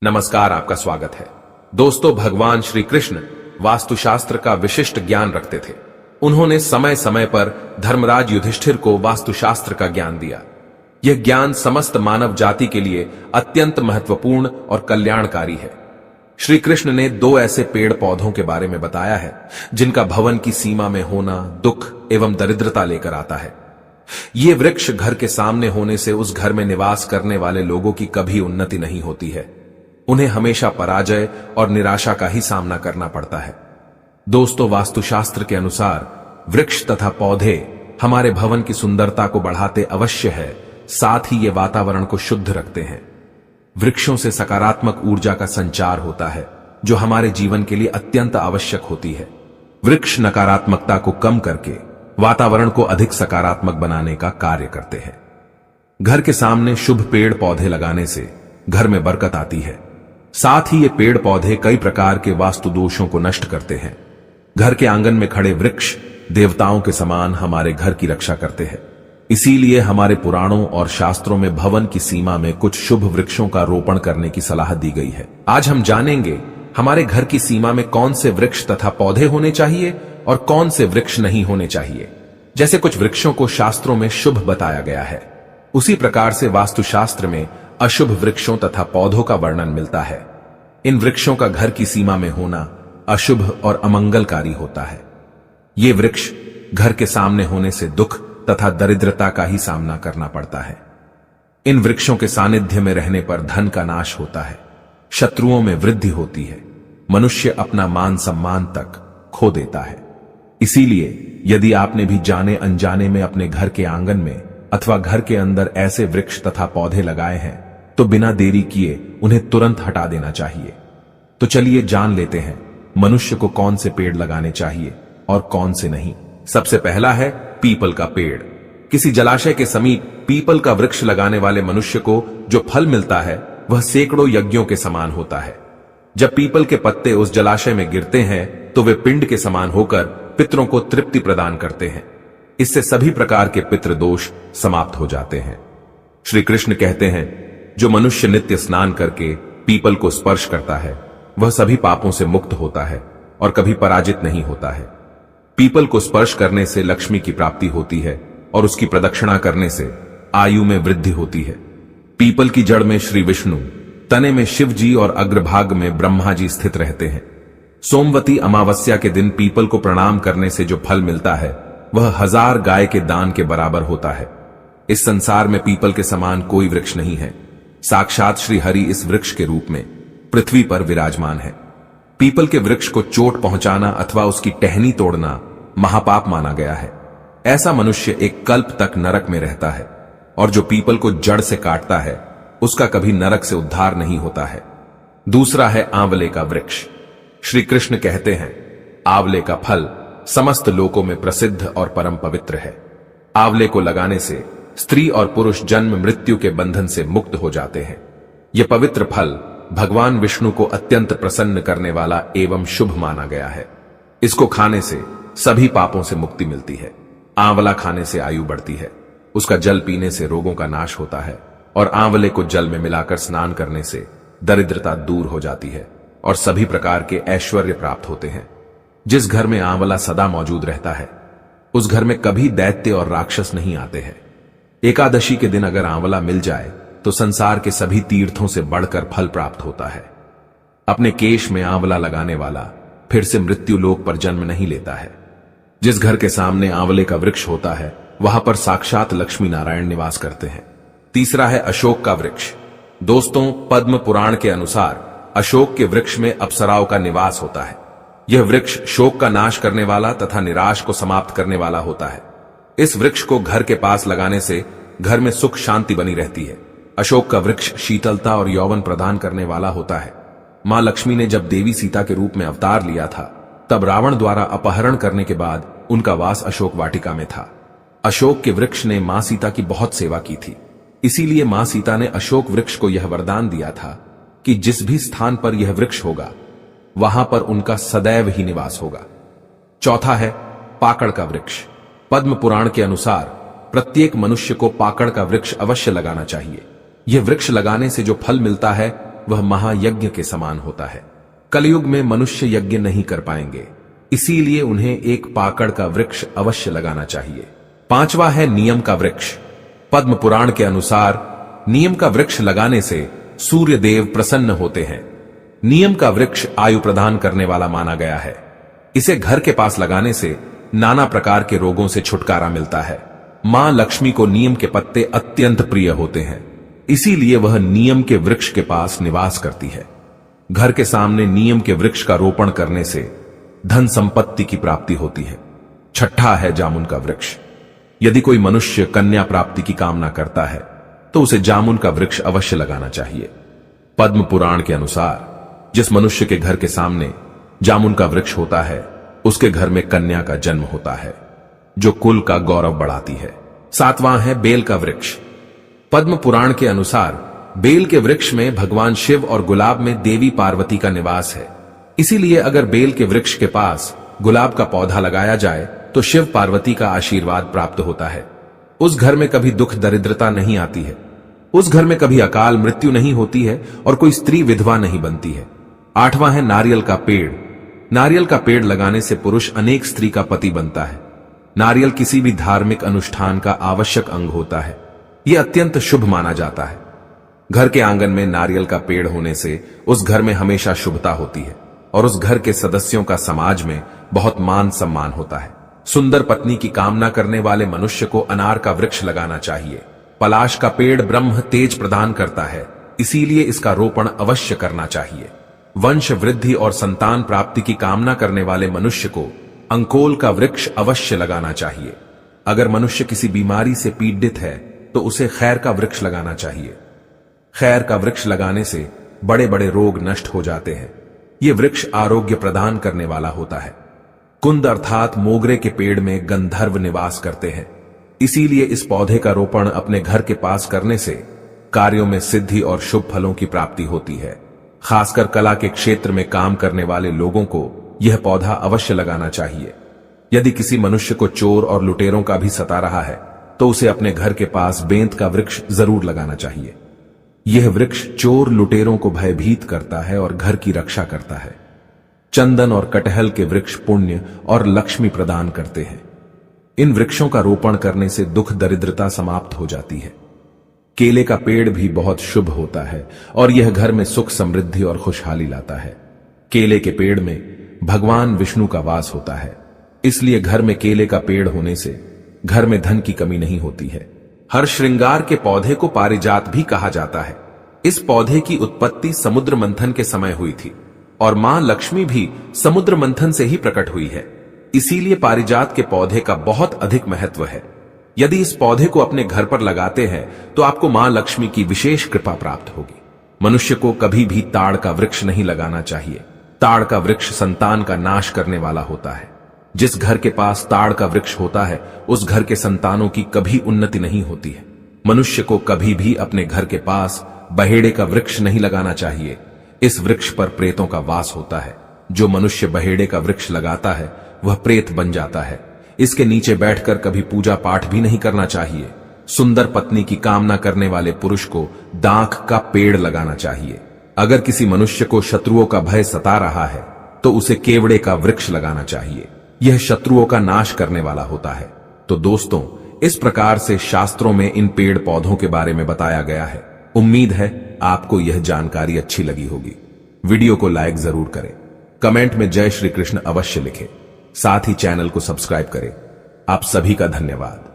नमस्कार, आपका स्वागत है। दोस्तों, भगवान श्री कृष्ण वास्तुशास्त्र का विशिष्ट ज्ञान रखते थे। उन्होंने समय समय पर धर्मराज युधिष्ठिर को वास्तुशास्त्र का ज्ञान दिया। यह ज्ञान समस्त मानव जाति के लिए अत्यंत महत्वपूर्ण और कल्याणकारी है। श्री कृष्ण ने 2 ऐसे पेड़ पौधों के बारे में बताया है जिनका भवन की सीमा में होना दुख एवं दरिद्रता लेकर आता है। ये वृक्ष घर के सामने होने से उस घर में निवास करने वाले लोगों की कभी उन्नति नहीं होती है। उन्हें हमेशा पराजय और निराशा का ही सामना करना पड़ता है। दोस्तों, वास्तुशास्त्र के अनुसार वृक्ष तथा पौधे हमारे भवन की सुंदरता को बढ़ाते अवश्य है, साथ ही ये वातावरण को शुद्ध रखते हैं। वृक्षों से सकारात्मक ऊर्जा का संचार होता है जो हमारे जीवन के लिए अत्यंत आवश्यक होती है। वृक्ष नकारात्मकता को कम करके वातावरण को अधिक सकारात्मक बनाने का कार्य करते हैं। घर के सामने शुभ पेड़ पौधे लगाने से घर में बरकत आती है। साथ ही ये पेड़ पौधे कई प्रकार के वास्तु दोषों को नष्ट करते हैं। घर के आंगन में खड़े वृक्ष देवताओं के समान हमारे घर की रक्षा करते हैं। इसीलिए हमारे पुराणों और शास्त्रों में भवन की सीमा में कुछ शुभ वृक्षों का रोपण करने की सलाह दी गई है। आज हम जानेंगे हमारे घर की सीमा में कौन से वृक्ष तथा पौधे होने चाहिए और कौन से वृक्ष नहीं होने चाहिए। जैसे कुछ वृक्षों को शास्त्रों में शुभ बताया गया है, उसी प्रकार से वास्तुशास्त्र में अशुभ वृक्षों तथा पौधों का वर्णन मिलता है। इन वृक्षों का घर की सीमा में होना अशुभ और अमंगलकारी होता है। ये वृक्ष घर के सामने होने से दुख तथा दरिद्रता का ही सामना करना पड़ता है। इन वृक्षों के सानिध्य में रहने पर धन का नाश होता है, शत्रुओं में वृद्धि होती है, मनुष्य अपना मान सम्मान तक खो देता है। इसीलिए यदि आपने भी जाने अनजाने में अपने घर के आंगन में अथवा घर के अंदर ऐसे वृक्ष तथा पौधे लगाए हैं तो बिना देरी किए उन्हें तुरंत हटा देना चाहिए। तो चलिए जान लेते हैं मनुष्य को कौन से पेड़ लगाने चाहिए और कौन से नहीं। सबसे पहला है पीपल का पेड़। किसी जलाशय के समीप पीपल का वृक्ष लगाने वाले मनुष्य को जो फल मिलता है वह सैकड़ों यज्ञों के समान होता है। जब पीपल के पत्ते उस जलाशय में गिरते हैं तो वे पिंड के समान होकर पितरों को तृप्ति प्रदान करते हैं। इससे सभी प्रकार के पितृ दोष समाप्त हो जाते हैं। श्री कृष्ण कहते हैं, जो मनुष्य नित्य स्नान करके पीपल को स्पर्श करता है वह सभी पापों से मुक्त होता है और कभी पराजित नहीं होता है। पीपल को स्पर्श करने से लक्ष्मी की प्राप्ति होती है और उसकी प्रदक्षिणा करने से आयु में वृद्धि होती है। पीपल की जड़ में श्री विष्णु, तने में शिव जी और अग्रभाग में ब्रह्मा जी स्थित रहते हैं। सोमवती अमावस्या के दिन पीपल को प्रणाम करने से जो फल मिलता है वह 1000 गाय के दान के बराबर होता है। इस संसार में पीपल के समान कोई वृक्ष नहीं है। साक्षात श्री हरि इस वृक्ष के रूप में पृथ्वी पर विराजमान है। पीपल के वृक्ष को चोट पहुंचाना अथवा उसकी टहनी तोड़ना महापाप माना गया है। ऐसा मनुष्य एक कल्प तक नरक में रहता है और जो पीपल को जड़ से काटता है उसका कभी नरक से उद्धार नहीं होता है। दूसरा है आंवले का वृक्ष। श्री कृष्ण कहते हैं, आंवले का फल समस्त लोकों में प्रसिद्ध और परम पवित्र है। आंवले को लगाने से स्त्री और पुरुष जन्म मृत्यु के बंधन से मुक्त हो जाते हैं। यह पवित्र फल भगवान विष्णु को अत्यंत प्रसन्न करने वाला एवं शुभ माना गया है। इसको खाने से सभी पापों से मुक्ति मिलती है। आंवला खाने से आयु बढ़ती है, उसका जल पीने से रोगों का नाश होता है और आंवले को जल में मिलाकर स्नान करने से दरिद्रता दूर हो जाती है और सभी प्रकार के ऐश्वर्य प्राप्त होते हैं। जिस घर में आंवला सदा मौजूद रहता है उस घर में कभी दैत्य और राक्षस नहीं आते हैं। एकादशी के दिन अगर आंवला मिल जाए तो संसार के सभी तीर्थों से बढ़कर फल प्राप्त होता है। अपने केश में आंवला लगाने वाला फिर से मृत्यु लोक पर जन्म नहीं लेता है। जिस घर के सामने आंवले का वृक्ष होता है वहां पर साक्षात लक्ष्मी नारायण निवास करते हैं। तीसरा है अशोक का वृक्ष। दोस्तों, पद्म पुराण के अनुसार अशोक के वृक्ष में अप्सराओं का निवास होता है। यह वृक्ष शोक का नाश करने वाला तथा निराश को समाप्त करने वाला होता है। इस वृक्ष को घर के पास लगाने से घर में सुख शांति बनी रहती है। अशोक का वृक्ष शीतलता और यौवन प्रदान करने वाला होता है। मां लक्ष्मी ने जब देवी सीता के रूप में अवतार लिया था तब रावण द्वारा अपहरण करने के बाद उनका वास अशोक वाटिका में था। अशोक के वृक्ष ने मां सीता की बहुत सेवा की थी। इसीलिए मां सीता ने अशोक वृक्ष को यह वरदान दिया था कि जिस भी स्थान पर यह वृक्ष होगा वहां पर उनका सदैव ही निवास होगा। चौथा है पाकड़ का वृक्ष। पद्म पुराण के अनुसार प्रत्येक मनुष्य को पाकड़ का वृक्ष अवश्य लगाना चाहिए। यह वृक्ष लगाने से जो फल मिलता है वह महायज्ञ के समान होता है। कलयुग में मनुष्य यज्ञ नहीं कर पाएंगे, इसीलिए उन्हें एक पाकड़ का वृक्ष अवश्य लगाना चाहिए। पांचवा है नियम का वृक्ष। पद्म पुराण के अनुसार नियम का वृक्ष लगाने से सूर्य देव प्रसन्न होते हैं। नियम का वृक्ष आयु प्रदान करने वाला माना गया है। इसे घर के पास लगाने से नाना प्रकार के रोगों से छुटकारा मिलता है। मां लक्ष्मी को नीम के पत्ते अत्यंत प्रिय होते हैं, इसीलिए वह नीम के वृक्ष के पास निवास करती है। घर के सामने नीम के वृक्ष का रोपण करने से धन संपत्ति की प्राप्ति होती है। छठा है जामुन का वृक्ष। यदि कोई मनुष्य कन्या प्राप्ति की कामना करता है तो उसे जामुन का वृक्ष अवश्य लगाना चाहिए। पद्म पुराण के अनुसार जिस मनुष्य के घर के सामने जामुन का वृक्ष होता है उसके घर में कन्या का जन्म होता है, जो कुल का गौरव बढ़ाती है। सातवां है बेल का वृक्ष। पद्म पुराण के अनुसार बेल के वृक्ष में भगवान शिव और गुलाब में देवी पार्वती का निवास है। इसीलिए अगर बेल के वृक्ष के पास गुलाब का पौधा लगाया जाए तो शिव पार्वती का आशीर्वाद प्राप्त होता है। उस घर में कभी दुख दरिद्रता नहीं आती है, उस घर में कभी अकाल मृत्यु नहीं होती है और कोई स्त्री विधवा नहीं बनती है। आठवां है नारियल का पेड़। नारियल का पेड़ लगाने से पुरुष अनेक स्त्री का पति बनता है। नारियल किसी भी धार्मिक अनुष्ठान का आवश्यक अंग होता है। यह अत्यंत शुभ माना जाता है। घर के आंगन में नारियल का पेड़ होने से उस घर में हमेशा शुभता होती है और उस घर के सदस्यों का समाज में बहुत मान सम्मान होता है। सुंदर पत्नी की कामना करने वाले मनुष्य को अनार का वृक्ष लगाना चाहिए। पलाश का पेड़ ब्रह्म तेज प्रदान करता है, इसीलिए इसका रोपण अवश्य करना चाहिए। वंश वृद्धि और संतान प्राप्ति की कामना करने वाले मनुष्य को अंकोल का वृक्ष अवश्य लगाना चाहिए। अगर मनुष्य किसी बीमारी से पीड़ित है तो उसे खैर का वृक्ष लगाना चाहिए। खैर का वृक्ष लगाने से बड़े बड़े रोग नष्ट हो जाते हैं। यह वृक्ष आरोग्य प्रदान करने वाला होता है। कुंद अर्थात मोगरे के पेड़ में गंधर्व निवास करते हैं, इसीलिए इस पौधे का रोपण अपने घर के पास करने से कार्यों में सिद्धि और शुभ फलों की प्राप्ति होती है। खासकर कला के क्षेत्र में काम करने वाले लोगों को यह पौधा अवश्य लगाना चाहिए। यदि किसी मनुष्य को चोर और लुटेरों का भी सता रहा है तो उसे अपने घर के पास बेंत का वृक्ष जरूर लगाना चाहिए। यह वृक्ष चोर लुटेरों को भयभीत करता है और घर की रक्षा करता है। चंदन और कटहल के वृक्ष पुण्य और लक्ष्मी प्रदान करते हैं। इन वृक्षों का रोपण करने से दुख दरिद्रता समाप्त हो जाती है। केले का पेड़ भी बहुत शुभ होता है और यह घर में सुख समृद्धि और खुशहाली लाता है। केले के पेड़ में भगवान विष्णु का वास होता है, इसलिए घर में केले का पेड़ होने से घर में धन की कमी नहीं होती है। हर श्रृंगार के पौधे को पारिजात भी कहा जाता है। इस पौधे की उत्पत्ति समुद्र मंथन के समय हुई थी और मां लक्ष्मी भी समुद्र मंथन से ही प्रकट हुई है, इसीलिए पारिजात के पौधे का बहुत अधिक महत्व है। यदि इस पौधे को अपने घर पर लगाते हैं तो आपको मां लक्ष्मी की विशेष कृपा प्राप्त होगी। मनुष्य को कभी भी ताड़ का वृक्ष नहीं लगाना चाहिए। ताड़ का वृक्ष संतान का नाश करने वाला होता है। जिस घर के पास ताड़ का वृक्ष होता है उस घर के संतानों की कभी उन्नति नहीं होती है। मनुष्य को कभी भी अपने घर के पास बहेड़े का वृक्ष नहीं लगाना चाहिए। इस वृक्ष पर प्रेतों का वास होता है। जो मनुष्य बहेड़े का वृक्ष लगाता है वह प्रेत बन जाता है। इसके नीचे बैठकर कभी पूजा पाठ भी नहीं करना चाहिए। सुंदर पत्नी की कामना करने वाले पुरुष को दाख का पेड़ लगाना चाहिए। अगर किसी मनुष्य को शत्रुओं का भय सता रहा है तो उसे केवड़े का वृक्ष लगाना चाहिए। यह शत्रुओं का नाश करने वाला होता है। तो दोस्तों, इस प्रकार से शास्त्रों में इन पेड़ पौधों के बारे में बताया गया है। उम्मीद है आपको यह जानकारी अच्छी लगी होगी। वीडियो को लाइक जरूर करें, कमेंट में जय श्री कृष्ण अवश्य लिखें, साथ ही चैनल को सब्सक्राइब करें। आप सभी का धन्यवाद।